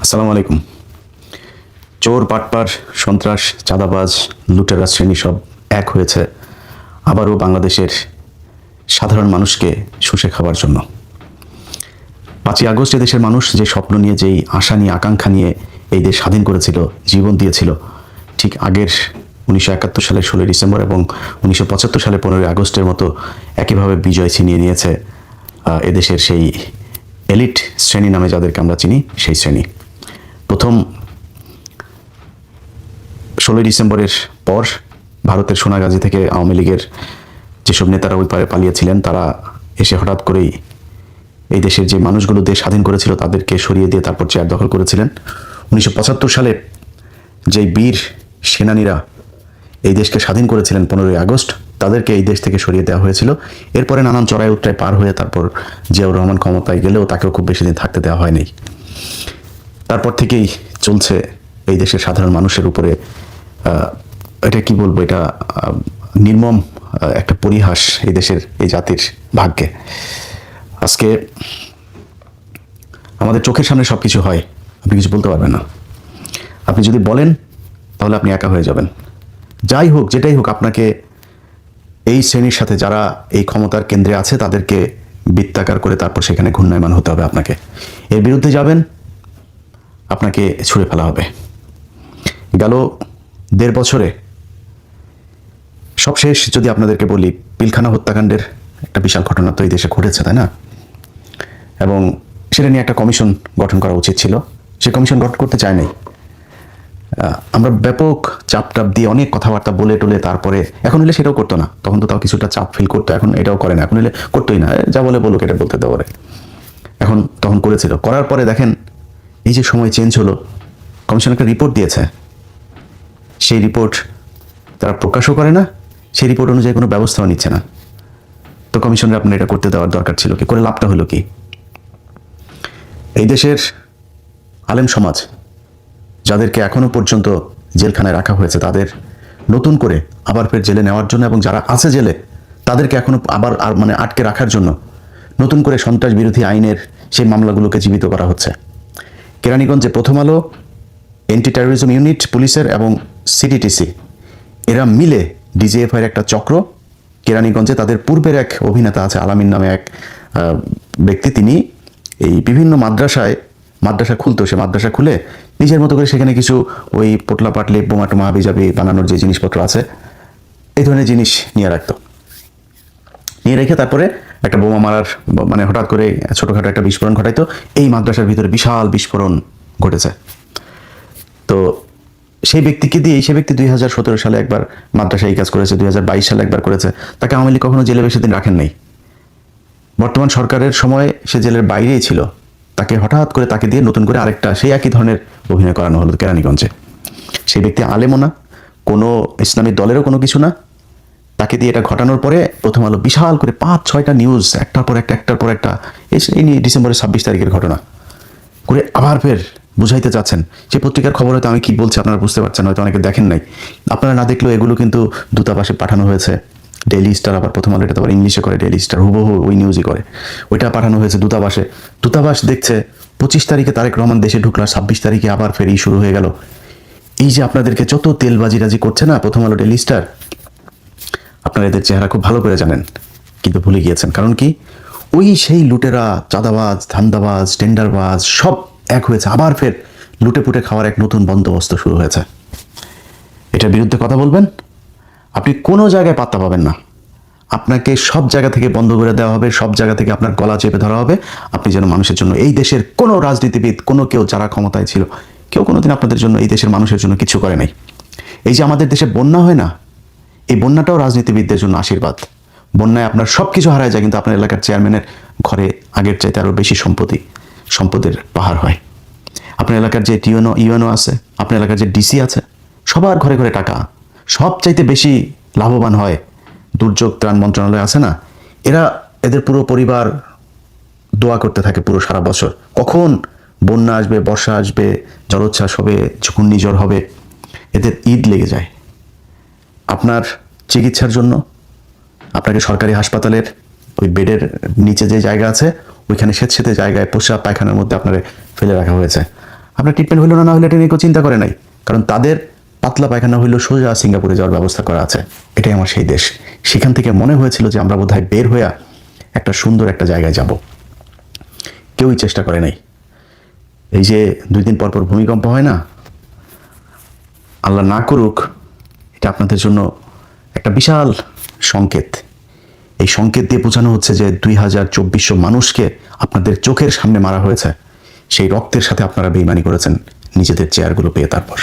আসসালামু আলাইকুম। চোর, পাটপার, সন্ত্রাস, চাঁদাবাজ, লুটেরা শ্রেণী সব এক হয়েছে আবারও বাংলাদেশের সাধারণ মানুষকে শুষে খাওয়ার জন্য। 5ই আগস্ট দেশের মানুষ যে স্বপ্ন নিয়ে, যেই আশা নিয়ে, আকাঙ্ক্ষা নিয়ে এই দেশ স্বাধীন করেছিল, জীবন দিয়েছিল, ঠিক আগের 1971 সালের 16 ডিসেম্বর এবং 1975 সালের 15 আগস্টের মতো একইভাবে বিজয় ছিনিয়ে নিয়েছে এদেশের সেই এলিট শ্রেণী নামে যাদেরকে আমরা চিনি, সেই শ্রেণী। প্রথম 16 ডিসেম্বরের পর ভারতের সোনাগাজী থেকে আওয়ামী লীগের যেসব নেতারা ওই পারে পালিয়েছিলেন, তারা এসে হঠাৎ করেই এই দেশের যে মানুষগুলো দেশ স্বাধীন করেছিল তাদেরকে সরিয়ে দিয়ে তারপর চেয়ার দখল করেছিলেন। 1975 সালে যেই বীর সেনানীরা এই দেশকে স্বাধীন করেছিলেন 15ই আগস্ট, তাদেরকে এই দেশ থেকে সরিয়ে দেওয়া হয়েছিল। এরপরে নানান চড়াই উতরাই পার হয়ে তারপর জিয়াউর রহমান ক্ষমতায় গেলেও তাকেও খুব বেশি দিন থাকতে দেওয়া হয়নি। তারপর থেকেই চলছে এই দেশের সাধারণ মানুষের উপরে, এটা কি বলবো, এটা নির্মম একটা পরিহাস এই দেশের, এই জাতির ভাগ্যে। আজকে আমাদের চোখের সামনে সব কিছু হয়, আপনি কিছু বলতে পারবেন না। আপনি যদি বলেন তাহলে আপনি একা হয়ে যাবেন। যাই হোক, যেটাই হোক, আপনাকে এই শ্রেণীর সাথে, যারা এই ক্ষমতার কেন্দ্রে আছে, তাদেরকে বৃত্তাকার করে তারপর সেখানে ঘূর্ণায়মান হতে হবে। আপনাকে এর বিরুদ্ধে যাবেন, আপনাকে ছুঁড়ে ফেলা হবে। গেল 1.5 বছরে সবশেষ যদি আপনাদেরকে বলি, পিলখানা হত্যাকাণ্ডের একটা বিশাল ঘটনা তো এই দেশে ঘটেছে, তাই না? এবং সেটা নিয়ে একটা কমিশন গঠন করা উচিত ছিল। সে কমিশন গঠন করতে চায় নাই। আমরা ব্যাপক চাপ দিয়ে অনেক কথাবার্তা বলে টলে তারপরে, এখন হলে সেটাও করতো না, তখন তো তাও কিছুটা চাপ ফিল করতো, এখন এটাও করে না। এখন হলে করতোই না, যা বলে বলুক, এটা বলতে দেওয়ারে। এখন তখন করেছিল, করার পরে দেখেন এই যে সময় চেঞ্জ হলো, কমিশন একটা রিপোর্ট দিয়েছে, সেই রিপোর্ট তারা প্রকাশও করে না, সেই রিপোর্ট অনুযায়ী কোনো ব্যবস্থাও নিচ্ছে না। তো কমিশনের আপনার এটা করতে দেওয়ার দরকার ছিল কি? করে লাভটা হলো কি? এই দেশের আলেম সমাজ যাদেরকে এখনো পর্যন্ত জেলখানায় রাখা হয়েছে, তাদের নতুন করে আবার ফের জেলে নেওয়ার জন্য, এবং যারা আছে জেলে তাদেরকে এখনো আবার মানে আটকে রাখার জন্য নতুন করে সন্ত্রাস বিরোধী আইনের সেই মামলাগুলোকে জীবিত করা হচ্ছে। কেরানীগঞ্জে প্রথম আলো, অ্যান্টি টেরোরিজম ইউনিট পুলিশের এবং সিটিটিসি এরা মিলে ডিজিএফআইয়ের একটা চক্র কেরানীগঞ্জে, তাদের পূর্বের এক অভিনেতা আছে আলামিন নামে এক ব্যক্তি, তিনি এই বিভিন্ন মাদ্রাসা খুলতো, সে মাদ্রাসা খুলে নিজের মতো করে সেখানে কিছু ওই পোটলা পাটলি, বোমা টোমা হাবিজাবি বানানোর যে জিনিসপত্র আছে, এই ধরনের জিনিস নিয়ে রাখতো। নিয়ে রেখে তারপরে একটা বোমা মারার, মানে হঠাৎ করে ছোটোখাটো একটা বিস্ফোরণ ঘটাইতো। এই মাদ্রাসার ভিতরে বিশাল বিস্ফোরণ ঘটেছে। তো সেই ব্যক্তিকে দিয়ে, সেই ব্যক্তি 2017 সালে একবার মাদ্রাসায় এই কাজ করেছে, 2022 সালে একবার করেছে। তাকে আওয়ামী লীগ কখনো জেলে বেশি দিন রাখেন নাই। বর্তমান সরকারের সময় সে জেলের বাইরেই ছিল, তাকে হঠাৎ করে তাকে দিয়ে নতুন করে আরেকটা সেই একই ধরনের অভিনয় করানো হলো কেরানীগঞ্জে। সেই ব্যক্তি আলেমও না, কোনো ইসলামী দলেরও কোনো কিছু না। তাকে দিয়ে এটা ঘটানোর পরে প্রথম আলো বিশাল করে 5-6টা নিউজ একটার পর একটা এই নিয়ে ডিসেম্বরের 26 তারিখের ঘটনা করে আবার ফের বুঝাইতে চাচ্ছেন। সেই পত্রিকার খবর হয়তো আমি কি বলছি আপনারা বুঝতে পারছেন, হয়তো অনেকে দেখেন নাই। আপনারা না দেখলেও এগুলো কিন্তু দূতাবাসে পাঠানো হয়েছে। ডেইলি স্টার, আবার প্রথম আলো এটা তো আবার ইংলিশে করে, ডেইলি স্টার হুবহু ওই নিউজই করে, ওইটা পাঠানো হয়েছে দূতাবাসে। দূতাবাস দেখছে 25 তারিখে তারেক রহমান দেশে ঢুকলার, 26 তারিখে আবার ফের শুরু হয়ে গেল। এই যে আপনাদেরকে যত তেলবাজি করছে না প্রথম আলো, ডেইলি স্টার, আপনারা এদের চেহারা খুব ভালো করে জানেন, কিন্তু ভুলে গিয়েছেন। কারণ কি? ওই সেই লুটেরা, চাঁদাবাজ, ধান্দাবাজ, টেন্ডারবাজ সব এক হয়েছে, আবার ফের লুটে পুটে খাওয়ার এক নতুন বন্দোবস্ত শুরু হয়েছে। এটার বিরুদ্ধে কথা বলবেন, আপনি কোনো জায়গায় পাত্তা পাবেন না। আপনাকে সব জায়গা থেকে বন্ধ করে দেওয়া হবে, সব জায়গা থেকে আপনার গলা চেপে ধরা হবে। আপনি যেন মানুষের জন্য, এই দেশের কোনো রাজনীতিবিদ, কোনো কেউ যারা ক্ষমতায় ছিল, কেউ কোনোদিন আপনাদের জন্য, এই দেশের মানুষের জন্য কিছু করে নাই। এই যে আমাদের দেশে বন্যা হয় না, এই বন্যাটাও রাজনীতিবিদদের জন্য আশীর্বাদ। বন্যায় আপনার সব কিছু হারায় যায়, কিন্তু আপনার এলাকার চেয়ারম্যানের ঘরে আগের চাইতে আরও বেশি সম্পদের পাহাড় হয়। আপনার এলাকার যে ইউএনও আছে, আপনার এলাকার যে ডিসি আছে, সবার ঘরে ঘরে টাকা। সবচাইতে বেশি লাভবান হয় দুর্যোগ ত্রাণ মন্ত্রণালয় আছে না, এদের পুরো পরিবার দোয়া করতে থাকে পুরো সারা বছর, কখন বন্যা আসবে, বর্ষা আসবে, জলোচ্ছ্বাস হবে, ঘূর্ণিঝড় হবে, এদের ঈদ লেগে যায়। আপনার চিকিৎসার জন্য আপনাকে সরকারি হাসপাতালের ওই বেডের নিচে যে জায়গা আছে, ওইখানে স্বেচ্ছেতে জায়গায় পোশাক পায়খানার মধ্যে আপনারে ফেলে রাখা হয়েছে। আপনার ট্রিটমেন্ট হইলো না হলে এটা নিয়ে কেউ চিন্তা করে নাই, কারণ তাদের পাতলা পায়খানা হইলেও সোজা সিঙ্গাপুরে যাওয়ার ব্যবস্থা করা আছে। এটাই আমার সেই দেশ। সেখান থেকে মনে হয়েছিল যে আমরা বোধহয় বের হয়ে একটা সুন্দর একটা জায়গায় যাব, কেউই চেষ্টা করে নাই। এই যে 2 দিন পর পর ভূমিকম্প হয় না, আল্লাহ না করুক, এটা আপনাদের জন্য একটা বিশাল সংকেত। এই সংকেত দিয়ে বোঝানো হচ্ছে যে 2024 মানুষকে আপনাদের চোখের সামনে মারা হয়েছে, সেই রক্তের সাথে আপনারা বেইমানি করেছেন নিজেদের চেয়ারগুলো পেয়ে। তারপর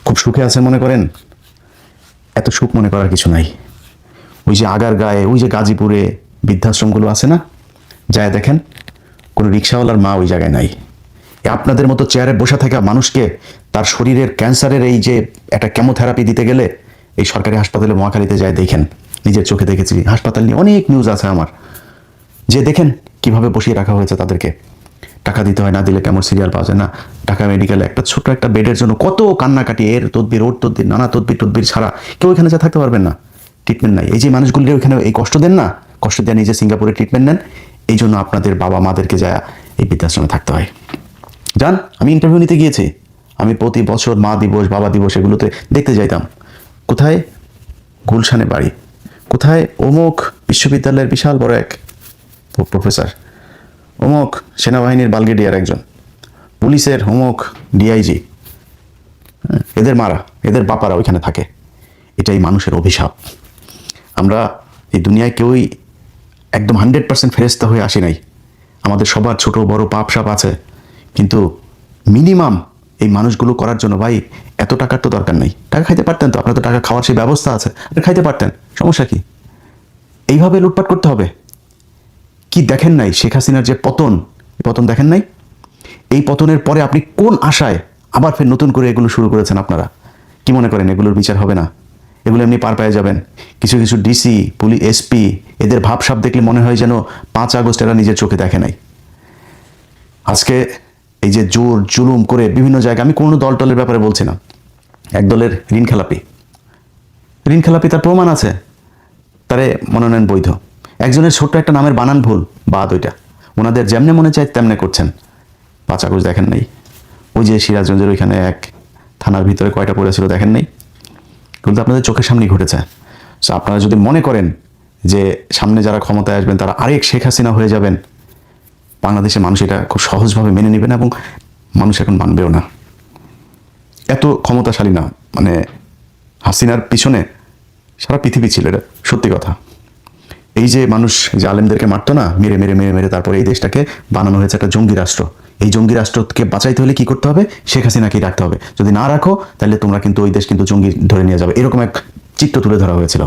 খুব সুখে আছেন মনে করেন, এত সুখ মনে করার কিছু নাই। ওই যে আগার গায়ে, ওই যে গাজীপুরে বৃদ্ধাশ্রমগুলো আছে না, যায় দেখেন, কোনো রিক্সাওয়ালার মা ওই জায়গায় নাই। আপনাদের মতো চেয়ারে বসে থাকা মানুষকে তার শরীরের ক্যান্সারের এই যে একটা কেমোথেরাপি দিতে গেলে এই সরকারি হাসপাতালে মহাখালীতে যায় দেখেন, নিজের চোখে দেখেছি। হাসপাতাল নিয়ে অনেক নিউজ আছে আমার, যে দেখেন কিভাবে বসিয়ে রাখা হয়েছে তাদেরকে। টাকা দিতে হয়, না দিলে কেমন সিরিয়াল পাওয়া যায় না। ঢাকা মেডিকেলে একটা ছোট্ট একটা বেডের জন্য কত কান্নাকাটি, এর তদবির ওর তদবির, নানা তদবির ছাড়া কেউ এখানে যা থাকতে পারবেন না, ট্রিটমেন্ট নাই। এই যে মানুষগুলির ওইখানে এই কষ্ট দেন না, কষ্ট দিয়ে নিজে সিঙ্গাপুরে ট্রিটমেন্ট নেন, এই জন্য আপনাদের বাবা মাদেরকে যায় এই বৃদ্ধাশ্রমে থাকতে হয়। জান, আমি ইন্টারভিউ নিতে গিয়েছি, আমি প্রতি বছর মা দিবস বাবা দিবস এগুলোতে দেখতে যাইতাম। কোথায় গুলশানে বাড়ি, কোথায় অমুক বিশ্ববিদ্যালয়ের বিশাল বড় এক প্রফেসর, অমুক সেনাবাহিনীর ব্রিগেডিয়ার একজন, পুলিশের অমুক ডিআইজি, এদের মারা, এদের বাপারা ওইখানে থাকে। এটাই মানুষের অভিশাপ। আমরা এই দুনিয়ায় কেউই একদম 100% ফেরেশতা হয়ে আসি নাই। আমাদের সবার ছোট বড় পাপ সাপ আছে, কিন্তু মিনিমাম এই মানুষগুলো করার জন্য ভাই এত টাকার তো দরকার নেই। টাকা খাইতে পারতেন তো, আপনার তো টাকা খাওয়ার সেই ব্যবস্থা আছে, আপনি খাইতে পারতেন, সমস্যা কি? এইভাবে লুটপাট করতে হবে? কি দেখেন নাই শেখ হাসিনার যে পতন, পতন দেখেন নাই? এই পতনের পরে আপনি কোন আশায় আবার ফের নতুন করে এগুলো শুরু করেছেন? আপনারা কি মনে করেন এগুলোর বিচার হবে না? এগুলো এমনি পার পেয়ে যাবেন? কিছু কিছু ডিসি, পুলিশ, এসপি, এদের ভাবসাব দেখলে মনে হয় যেন 5 আগস্ট এরা নিজের চোখে দেখে নাই। আজকে এই যে জোর জুলুম করে বিভিন্ন জায়গায়, আমি কোনো দল টলের ব্যাপারে বলছি না, এক দলের ঋণ খেলাপি তার প্রমাণ আছে, তারে মনোনয়ন বৈধ। একজনের ছোট্ট একটা নামের বানান ভুল, বাদ, ওইটা ওনাদের যেমনে মনে চায় তেমনে করছেন। 5 আগস্ট দেখেন নাই? ওই যে সিরাজগঞ্জের ওইখানে এক থানার ভিতরে কয়টা পড়েছিল দেখেন নাই? কিন্তু আপনাদের চোখের সামনেই ঘটেছে। সো আপনারা যদি মনে করেন যে সামনে যারা ক্ষমতায় আসবেন তারা আরেক শেখ হাসিনা হয়ে যাবেন, বাংলাদেশের মানুষ এটা খুব সহজভাবে মেনে নেবে না, এবং মানুষ এখন মানবেও না। এত ক্ষমতাশালী না, মানে হাসিনার পিছনে সারা পৃথিবী ছিল, এটা সত্যি কথা। এই যে মানুষ যে আলেমদেরকে মারতো না, মেরে মেরে মেরে মেরে তারপরে এই দেশটাকে বানানো হয়েছে একটা জঙ্গি রাষ্ট্র। এই জঙ্গি রাষ্ট্রকে বাঁচাইতে হলে কি করতে হবে? শেখ হাসিনাকেই রাখতে হবে। যদি না রাখো তাহলে তোমরা কিন্তু ওই দেশ কিন্তু জঙ্গি ধরে নিয়ে যাবে, এরকম এক চিত্র তুলে ধরা হয়েছিল।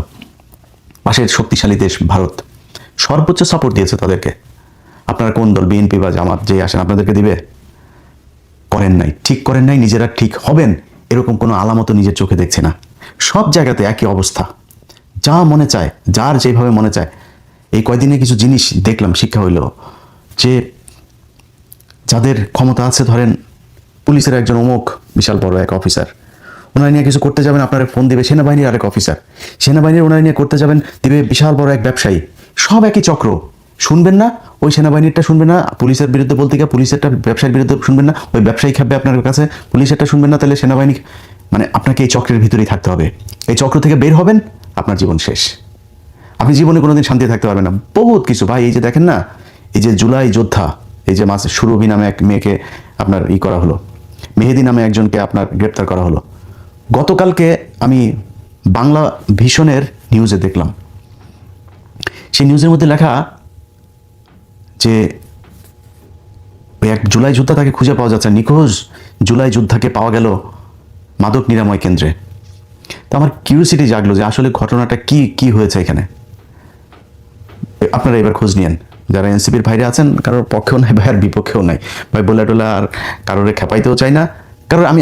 পাশের শক্তিশালী দেশ ভারত সর্বোচ্চ সাপোর্ট দিয়েছে তাদেরকে। আপনারা কোন দল, বিএনপি বা জামাত, যে আসেন আপনাদেরকে দিবে? করেন নাই, ঠিক করেন নাই। নিজেরা ঠিক হবেন এরকম কোনো আলামত নিজের চোখে দেখছে না। সব জায়গাতে একই অবস্থা, যা মনে চায়, যার যেভাবে মনে চায়। এই কয়দিনে কিছু জিনিস দেখলাম, শিক্ষা হইল যে যাদের ক্ষমতা আছে, ধরেন পুলিশের একজন অমুক বিশাল বড় এক অফিসার, ওনারা নিয়ে কিছু করতে যাবেন, আপনার ফোন দিবে সেনাবাহিনীর আরেক অফিসার, সেনাবাহিনীর ওনারা নিয়ে করতে যাবেন, দিবে বিশাল বড় এক ব্যবসায়ী। সব একই চক্র। শুনবেন না, ওই সেনাবাহিনীরটা শুনবেন না, পুলিশের বিরুদ্ধে বলতে গিয়ে পুলিশেরটা ব্যবসায়ীর বিরুদ্ধে শুনবেন না, ওই ব্যবসায়ী খাবে আপনার কাছে, পুলিশেরটা শুনবেন না, তাহলে সেনাবাহিনী, মানে আপনাকে এই চক্রের ভিতরেই থাকতে হবে। এই চক্র থেকে বের হবেন, আপনার জীবন শেষ। আপনি জীবনে কোনোদিন শান্তি থাকতে পারবেন না। বহুত কিছু ভাই, এই যে দেখেন না, এই যে জুলাই যোদ্ধা, এই যে সুরভি নামে এক মেয়েকে আপনার করা হলো, মেহেদি নামে একজনকে আপনার গ্রেপ্তার করা হলো। গতকালকে আমি বাংলা ভিশনের নিউজে দেখলাম, সেই নিউজের মধ্যে লেখা যে এক জুলাই যোদ্ধা, তাকে খুঁজে পাওয়া যাচ্ছে, নিখোঁজ জুলাই যোদ্ধাকে পাওয়া গেল মাদক নিরাময় কেন্দ্রে। তো আমার কিউরিওসিটি জাগলো যে আসলে ঘটনাটা কি হয়েছে এখানে। আপনারা এবার খোঁজ নিয়েন, যারা এনসিপির ভাইরা আছেন, কারোর পক্ষেও নাই ভাইয়ের বিপক্ষেও নাই, ভাই বলে টোলা আর কারোরে খেপাইতেও চাই না, কারণ আমি